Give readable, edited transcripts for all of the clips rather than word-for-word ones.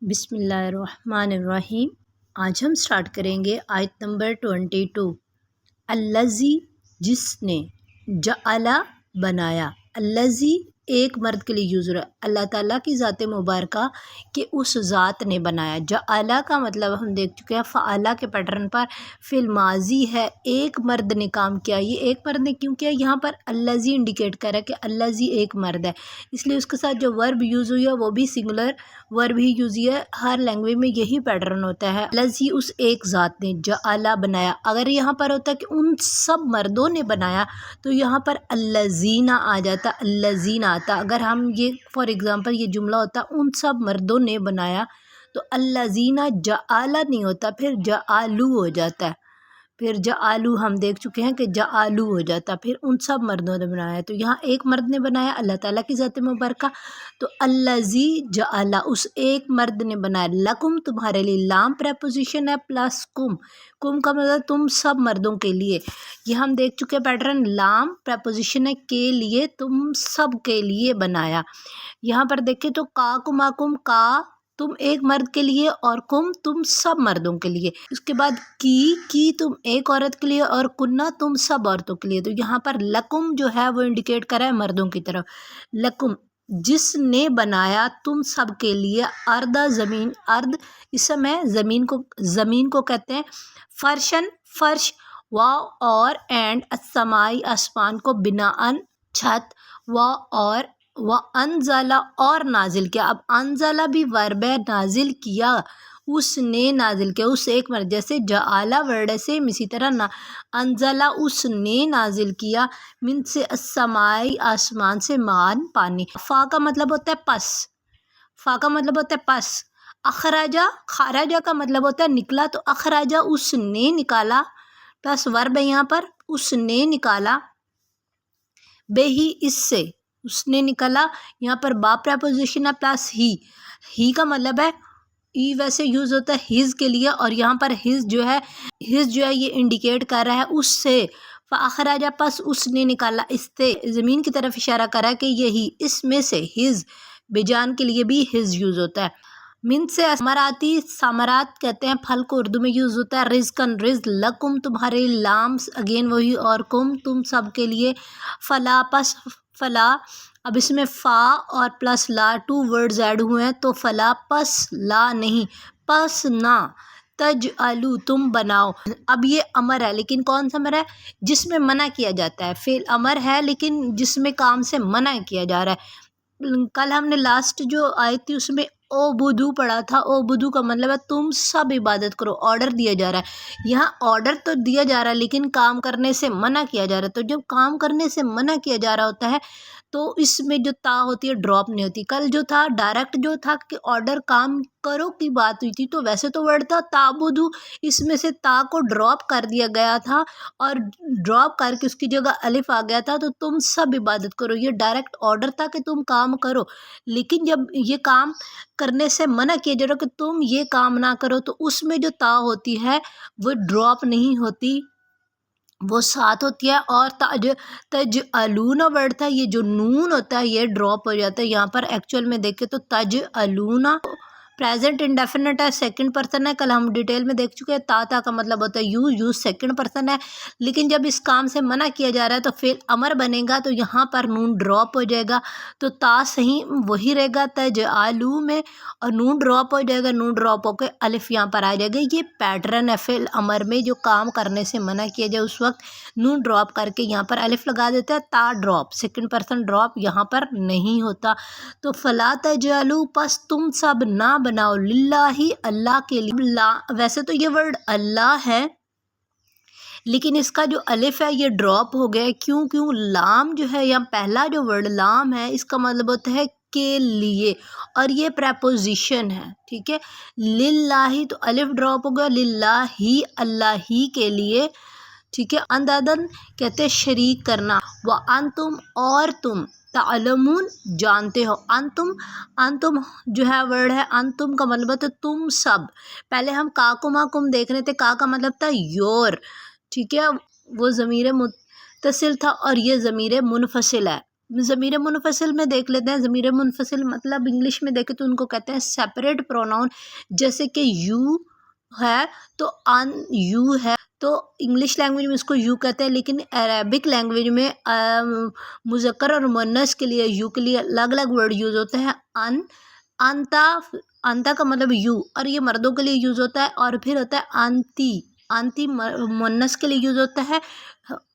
بسم اللہ الرحمن الرحیم۔ آج ہم سٹارٹ کریں گے آیت نمبر 22۔ الذی جس نے، جعل بنایا، الذی ایک مرد کے لیے یوز ہو رہا ہے، اللہ تعالیٰ کی ذات مبارکہ کہ اس ذات نے بنایا۔ جعل کا مطلب ہم دیکھ چکے ہیں فعل کے پیٹرن پر، فعل ماضی ہے، ایک مرد نے کام کیا۔ یہ ایک مرد نے کیوں کیا؟ یہاں پر الذی انڈیکیٹ کر رہا ہے کہ الذی ایک مرد ہے، اس لیے اس کے ساتھ جو ورب یوز ہوئی ہے وہ بھی سنگولر ورب ہی یوز ہوئی ہے۔ ہر لینگویج میں یہی پیٹرن ہوتا ہے، الذی اس ایک ذات نے، جعل بنایا۔ اگر یہاں پر ہوتا ہے کہ ان سب مردوں نے بنایا تو یہاں پر الذین آ جاتا، الذین آتا۔ اگر ہم یہ فار ایگزامپل یہ جملہ ہوتا ان سب مردوں نے بنایا تو الذین جعل نہیں ہوتا، پھر جعلوا ہو جاتا ہے، پھر جعلوا ہم دیکھ چکے ہیں کہ جعلوا ہو جاتا، پھر ان سب مردوں نے بنایا۔ تو یہاں ایک مرد نے بنایا، اللہ تعالیٰ کی ذات مبارکہ، تو الذی جعل اس ایک مرد نے بنایا، لکم تمہارے لیے، لام پریپوزیشن ہے پلس کم، کم کا مطلب تم سب مردوں کے لیے۔ یہ ہم دیکھ چکے پیٹرن، لام پریپوزیشن ہے کے لیے، تم سب کے لیے بنایا۔ یہاں پر دیکھیں تو کا کم کا تم ایک مرد کے لیے اور کم تم سب مردوں کے لیے۔ اس کے بعد کی تم ایک عورت کے لیے اور کنہ تم سب عورتوں کے لیے۔ تو یہاں پر لکم جو ہے وہ انڈیکیٹ کرا ہے مردوں کی طرف، لکم جس نے بنایا تم سب کے لیے، ارد زمین، ارد اسم ہے زمین کو کہتے ہیں، فرشن فرش، و اور اینڈ السمائی آسمان کو، بناءً چھت، و اور انزل اور نازل کیا۔ اب انزل بھی ورب ہے، نازل کیا، اس نے نازل کیا، اس ایک مرد، جیسے جعل ورڈ سے اسی طرح انزل اس نے نازل کیا، من سے السمائی آسمان سے، مان پانی۔ فا کا مطلب ہوتا ہے پس، فا کا مطلب ہوتا ہے پس۔ اخراجہ، خراجہ کا مطلب ہوتا ہے نکلا، تو اخراجہ اس نے نکالا، پلس ورب ہے یہاں پر، اس نے نکالا، بے ہی اس سے، اس نے نکالا، یہاں پر با پریپوزیشن ہے پلس ہی کا مطلب ہے، ای ویسے یوز ہوتا ہے ہز کے لیے، اور یہاں پر ہز جو ہے یہ انڈیکیٹ کر رہا ہے اس سے، فاخراجہ پس اس نے نکالا، اس سے زمین کی طرف اشارہ کر رہا ہے کہ یہی، اس میں سے، ہز بیجان کے لیے بھی ہز یوز ہوتا ہے۔ من سے ثمراتی، ثمرات کہتے ہیں پھل کو، اردو میں یوز ہوتا ہے رزقاً، رزق، لکم تمہارے، لام اگین وہی، اور کم تم سب کے لیے، فلا پس فلا، اب اس میں فا اور پلس لا ٹو ورڈز ایڈ ہوئے ہیں، تو فلا پس لا نہیں، پس نہ، تجعلوا تم بناؤ۔ اب یہ امر ہے، لیکن کون سا امر ہے؟ جس میں منع کیا جاتا ہے، فعل امر ہے لیکن جس میں کام سے منع کیا جا رہا ہے۔ کل ہم نے لاسٹ جو آئی تھی اس میں او بدو پڑھا تھا، او بدو کا مطلب ہے تم سب عبادت کرو، آرڈر دیا جا رہا ہے۔ یہاں آرڈر تو دیا جا رہا ہے لیکن کام کرنے سے منع کیا جا رہا ہے، تو جب کام کرنے سے منع کیا جا رہا ہوتا ہے تو اس میں جو تا ہوتی ہے ڈراپ نہیں ہوتی۔ کل جو تھا ڈائریکٹ جو تھا کہ آرڈر کام کرو کی بات ہوئی تھی، تو ویسے تو ورڈ تھا تعبدو، اس میں سے تا کو ڈراپ کر دیا گیا تھا اور ڈراپ کر کے اس کی جگہ الف آ گیا تھا، تو تم سب عبادت کرو، یہ ڈائریکٹ آرڈر تھا کہ تم کام کرو۔ لیکن جب یہ کام کرنے سے منع کیا جا رہا کہ تم یہ کام نہ کرو، تو اس میں جو تا ہوتی ہے وہ ڈراپ نہیں ہوتی، وہ ساتھ ہوتی ہے، اور تجعلون ورڈ تھا، یہ جو نون ہوتا ہے یہ ڈراپ ہو جاتا ہے۔ یہاں پر ایکچوئل میں دیکھیں تو تجعلون پریزنٹ انڈیفینٹ ہے، سیکنڈ پرسن ہے، کل ہم ڈیٹیل میں دیکھ چکے ہیں، تا کا مطلب ہوتا ہے یوز سیکنڈ پرسن ہے، لیکن جب اس کام سے منع کیا جا رہا ہے تو فعل امر بنے گا، تو یہاں پر نون ڈراپ ہو جائے گا، تو تا صحیح وہی رہے گا تجعلوا میں، اور نون ڈراپ ہو جائے گا، نون ڈراپ ہو کے الف یہاں پر آ جائے گا۔ یہ پیٹرن ہے فعل امر میں، جو کام کرنے سے منع کیا جائے اس وقت نون ڈراپ کر کے یہاں پر الف لگا دیتا ہے، تا ڈراپ، سیکنڈ پرسن ڈراپ یہاں پر نہیں ہوتا۔ تو فلا تجعلوا پس تم سب نہ بناؤ، للہ اللہ کے لیے، ویسے تو یہ ورڈ اللہ ہے لیکن اس کا جو الف ہے یہ ڈراپ ہو گیا ہے، کیوں لام جو ہے، یا پہلا جو ورڈ لام ہے اس کا مطلب ہوتا ہے کے لیے، اور یہ پریپوزیشن ہے، ٹھیک ہے، للہ تو الف ڈراپ ہو گیا، للہ ہی اللہ ہی کے لیے، ٹھیک ہے، اندادن کہتے ہیں شریک کرنا، وانتم اور تم، تعلمون جانتے ہو، انتم جو ہے ورڈ ہے، انتم کا مطلب ہے تم سب۔ پہلے ہم کا کم دیکھ رہے تھے، کا مطلب تھا یور، ٹھیک ہے، وہ ضمیر متصل تھا اور یہ ضمیر منفصل ہے، ضمیر منفصل میں دیکھ لیتے ہیں. ضمیر منفصل مطلب انگلش میں دیکھیں تو ان کو کہتے ہیں سیپریٹ پروناؤن. جیسے کہ یو ہے تو ان یو ہے تو انگلش لینگویج میں اس کو یو کہتے ہیں، لیکن عربک لینگویج میں مذکر اور مؤنث کے لیے یو کے لیے الگ الگ ورڈ یوز ہوتے ہیں. انتا، انتا کا مطلب یو، اور یہ مردوں کے لیے یوز ہوتا ہے. اور پھر ہوتا ہے انتی، انتی مؤنث کے لیے یوز ہوتا ہے.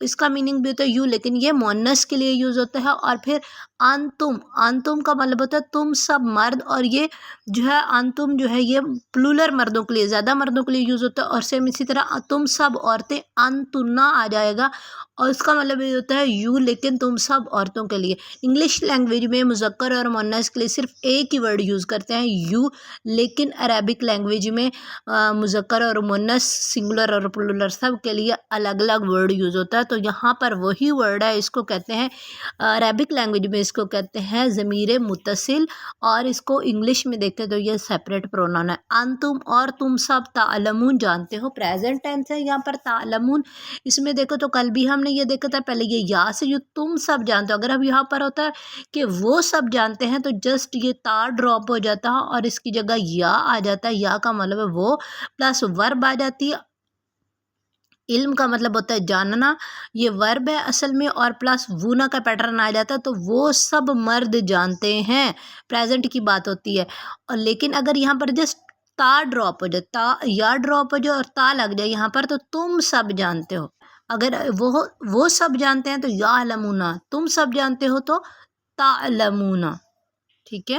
اس کا میننگ بھی ہوتا ہے یو، لیکن یہ مؤنث کے لیے یوز ہوتا ہے. اور پھر انتم، انتم کا مطلب ہوتا ہے تم سب مرد، اور یہ جو ہے انتم جو ہے یہ پلورل مردوں کے لیے، زیادہ مردوں کے لیے یوز ہوتا ہے. اور سیم اسی طرح تم سب عورتیں، انتنا آ جائے گا اور اس کا مطلب یہ ہوتا ہے یو، لیکن تم سب عورتوں کے لیے. انگلش لینگویج میں مذکر اور مؤنث کے لیے صرف ایک ہی ورڈ یوز کرتے ہیں یو، لیکن عربک لینگویج میں مذکر اور مؤنث، سنگولر اور پلورل سب کے لیے الگ الگ ورڈ یوز ہوتا ہے. تو یہاں پر وہی ورڈ ہے، اس کو کہتے ہیں عربک لینگویج میں اس کو کہتے ہیں ضمیر متصل، اور اس کو انگلش میں دیکھتے تو یہ سیپریٹ پروناؤن ہے. انتم اور تم سب تعلمون جانتے ہو، پریزنٹ ٹینس ہے یہاں پر تعلمون. اس میں دیکھو تو کل بھی ہم نے یہ دیکھا تھا، پہلے یہ یا سے جو تم سب جانتے ہو، اگر اب یہاں پر ہوتا ہے کہ وہ سب جانتے ہیں تو جسٹ یہ تا ڈراپ ہو جاتا ہے اور اس کی جگہ یا آ جاتا ہے. یا کا مطلب ہے وہ پلس ورب آ جاتی ہے. علم کا مطلب ہوتا ہے جاننا، یہ ورب ہے اصل میں، اور پلس وونا کا پیٹرن آ جاتا ہے. تو وہ سب مرد جانتے ہیں، پریزنٹ کی بات ہوتی ہے. اور لیکن اگر یہاں پر جسٹ تا ڈراپ ہو جائے، تا یا ڈراپ ہو جائے اور تا لگ جائے یہاں پر، تو تم سب جانتے ہو. اگر وہ سب جانتے ہیں تو یعلمون، تم سب جانتے ہو تو تعلمون. ٹھیک ہے،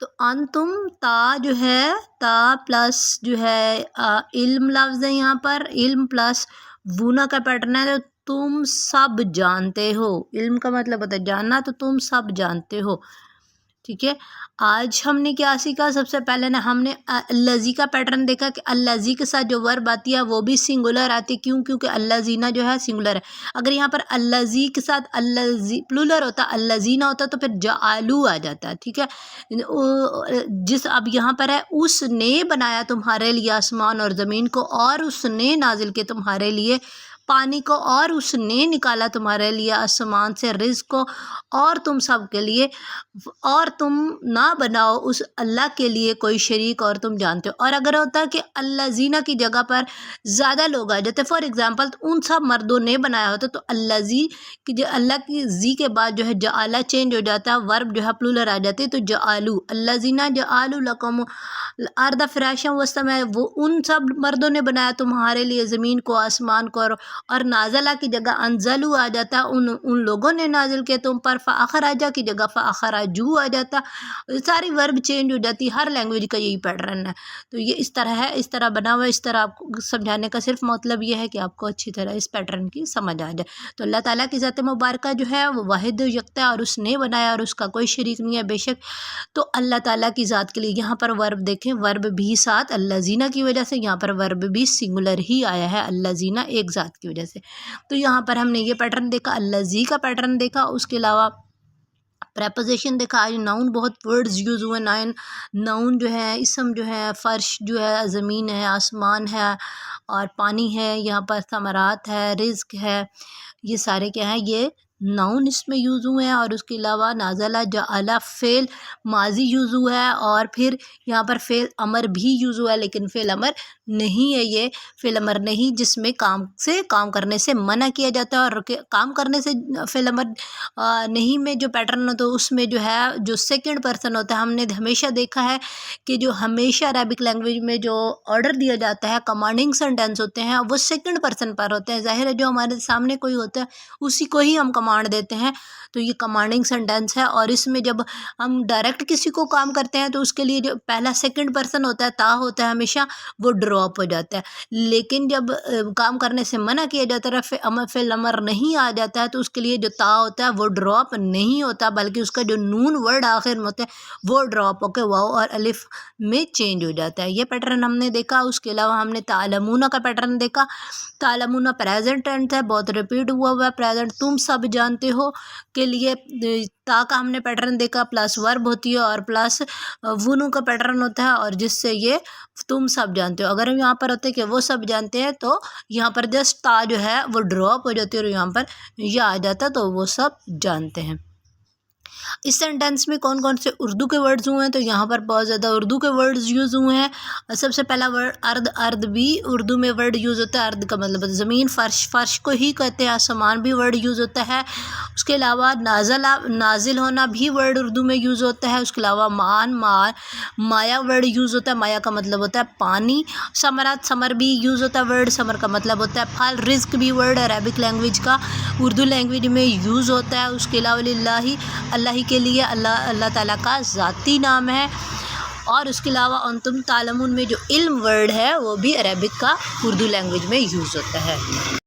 تو انتم تا جو ہے تا پلس جو ہے علم لفظ ہے یہاں پر، علم پلس وونا کا پیٹرن ہے. تو تم سب جانتے ہو، علم کا مطلب ہوتا ہے جاننا، تو تم سب جانتے ہو. ٹھیک ہے، آج ہم نے کیا سیکھا؟ سب سے پہلے نا ہم نے الذی کا پیٹرن دیکھا کہ الذی کے ساتھ جو ورب آتی ہے وہ بھی سنگولر آتی ہے. کیوں؟ کیونکہ الذین جو ہے سنگولر ہے. اگر یہاں پر الذی کے ساتھ الذی پلورل ہوتا، الذین ہوتا تو پھر جعلوا آ جاتا ہے. ٹھیک ہے، جس اب یہاں پر ہے اس نے بنایا تمہارے لیے آسمان اور زمین کو، اور اس نے نازل کیا تمہارے لیے پانی کو، اور اس نے نکالا تمہارے لیے آسمان سے رزق کو، اور تم سب کے لیے، اور تم نہ بناؤ اس اللہ کے لیے کوئی شریک، اور تم جانتے ہو. اور اگر ہوتا ہے کہ الذین کی جگہ پر زیادہ لوگ آ جاتے، فار ایگزامپل ان سب مردوں نے بنایا ہوتا، تو الذی کی جو اللہ کی زی کے بعد جو ہے جعل چینج ہو جاتا ہے، ورب جو ہے پلورل آ جاتی ہے. تو جعلوا، الذین جعلوا لکم الارض فراشا والسماء، وہ ان سب مردوں نے بنایا تمہارے لیے زمین کو، آسمان کو. اور نازلہ کی جگہ انزلوا آ جاتا ہے، ان لوگوں نے نازل کیا تم پر. فاخرجا کی جگہ فاخرجوا آ جاتا، ساری ورب چینج ہو جاتی. ہر لینگویج کا یہی پیٹرن ہے. تو یہ اس طرح ہے، اس طرح بنا ہوا. اس طرح آپ کو سمجھانے کا صرف مطلب یہ ہے کہ آپ کو اچھی طرح اس پیٹرن کی سمجھ آ جائے. تو اللہ تعالیٰ کی ذات مبارکہ جو ہے وہ واحد و یکتا ہے، اور اس نے بنایا اور اس کا کوئی شریک نہیں ہے بے شک. تو اللہ تعالیٰ کی ذات کے لیے یہاں پر ورب دیکھیں، ورب بھی ساتھ الذین کی وجہ سے یہاں پر ورب بھی سنگولر ہی آیا ہے، الذین ایک ذات کی وجہ سے. تو یہاں پر ہم نے یہ پیٹرن دیکھا، الذی کا پیٹرن دیکھا. اس کے علاوہ پریپوزیشن دیکھا. آج ناؤن بہت ورڈز یوز ہوئے. ناؤن جو ہے اسم جو ہے، فرش جو ہے، زمین ہے، آسمان ہے، اور پانی ہے، یہاں پر ثمرات ہے، رزق ہے، یہ سارے کیا ہیں؟ یہ ناؤن اس میں یوز ہوئے ہیں. اور اس کے علاوہ نازلہ، جعل فعل ماضی یوز ہوا ہے، اور پھر یہاں پر فعل امر بھی یوز ہوا ہے، لیکن فعل امر نہیں ہے. یہ فعل امر نہیں جس میں کام کرنے سے منع کیا جاتا ہے. اور کام کرنے سے فعل امر نہیں میں جو پیٹرن ہوتا ہے اس میں جو ہے جو سیکنڈ پرسن ہوتا ہے. ہم نے ہمیشہ دیکھا ہے کہ جو ہمیشہ عربک لینگویج میں جو آرڈر دیا جاتا ہے، کمانڈنگ سینٹینس ہوتے ہیں، وہ سیکنڈ پرسن پر ہوتے ہیں. ظاہر ہے جو ہمارے سامنے کوئی ہوتا ہے اسی کو ہی ہم کمانڈ دیتے ہیں. تو یہ کمانڈنگ سینٹینس ہے. اور اس میں جب ہم ڈائریکٹ کسی کو کام کرتے ہیں تو اس کے لیے جو پہلا سیکنڈ پرسن ہوتا ہے، تا ہوتا ہے ہمیشہ، وہ ڈراپ ہو جاتا ہے. لیکن جب کام کرنے سے منع کیا جاتا ہے، فعل امر نہیں آ جاتا ہے، تو اس کے لیے جو تا ہوتا ہے وہ ڈراپ نہیں ہوتا، بلکہ اس کا جو نون ورڈ آخر میں ہوتا ہے وہ ڈراپ ہو کے واو اور الف میں چینج ہو جاتا ہے. یہ پیٹرن ہم نے دیکھا. اس کے علاوہ ہم نے تعلمون کا پیٹرن دیکھا. تعلمون پریزنٹ ٹینس ہے، بہت ریپیٹ ہوا ہے پریزنٹ. تم سب جانتے ہو کے لیے تا کا ہم نے پیٹرن دیکھا، پلس ورب ہوتی ہے اور پلس وُنو کا پیٹرن ہوتا ہے، اور جس سے یہ تم سب جانتے ہو۔ اگر ہم یہاں پر ہوتے کہ وہ سب جانتے ہیں تو یہاں پر جسٹ تا جو ہے وہ ڈراپ ہو جاتی ہے اور یہاں پر یہ آ جاتا تو وہ سب جانتے ہیں۔ اس سینٹینس میں کون کون سے اردو کے ورڈز ہوئے ہیں تو یہاں پر بہت زیادہ اردو کے ورڈز یوز ہوئے ہیں۔ سب سے پہلا ورڈ ارد، ارد بھی اردو میں ورڈ یوز ہوتا ہے۔ ارد کا مطلب ہے زمین، فرش، فرش کو ہی کہتے ہیں، آسمان بھی ورڈ یوز ہوتا ہے۔ اس کے علاوہ نازل ہونا بھی ورڈ اردو میں یوز ہوتا ہے۔ اس کے علاوہ مایا ورڈ یوز ہوتا ہے، مایا کا مطلب ہوتا ہے پانی۔ ثمرات، ثمر بھی یوز ہوتا ہے ورڈ، ثمر کا مطلب ہوتا ہے پھل۔ رزق بھی ورڈ عربک لینگویج کا اردو لینگویج میں یوز ہوتا ہے۔ اس کے علاوہ للہ، اللہ کے لیے، اللہ تعالیٰ کا ذاتی نام ہے۔ اور اس کے علاوہ انتم تعلمون میں جو علم ورڈ ہے وہ بھی عربک کا اردو لینگویج میں یوز ہوتا ہے۔